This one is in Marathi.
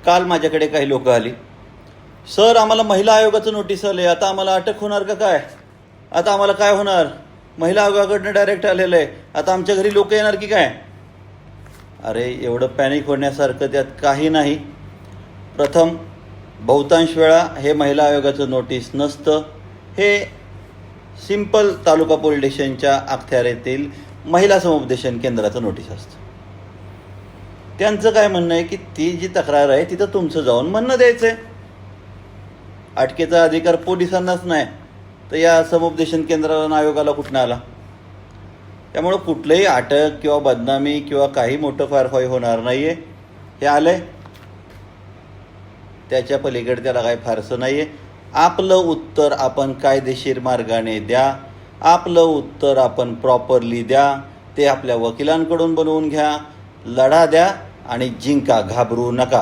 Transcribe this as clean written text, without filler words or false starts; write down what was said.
काल माझ्याकडे काही लोक आली, सर आम्हाला महिला आयोगाचं नोटीस आले, आता आम्हाला अटक होणार का काय, आता आम्हाला काय होणार, महिला आयोगाकडनं डायरेक्ट आलेलं आहे, आता आमच्या घरी लोक येणार की काय. अरे एवढं पॅनिक होण्यासारखं त्यात काही नाही. प्रथम बहुतांश वेळा हे महिला आयोगाचं नोटीस नसतं, हे सिंपल तालुका पोलीस स्टेशनच्या अखत्यारीतील महिला समुपदेशन केंद्राचं नोटीस असतं. त्यांचं काय म्हणणं आहे की ती जी तक्रार आहे तिथं तुमचं जाऊन म्हणणं द्यायचं आहे. अटकेचा अधिकार पोलिसांनाच नाही तर या समुपदेशन केंद्राला आयोगाला कुठनं आला. त्यामुळं कुठलंही अटक किंवा बदनामी किंवा काही मोठं फारफाई होणार नाही आहे. हे आलं आहे, त्याच्या पलीकडे त्याला काही फारसं नाही आहे. आपलं उत्तर आपण कायदेशीर मार्गाने द्या, आपलं उत्तर आपण प्रॉपरली द्या, ते आपल्या वकिलांकडून बनवून घ्या, लढा द्या आणि जिंका, घाबरू नका.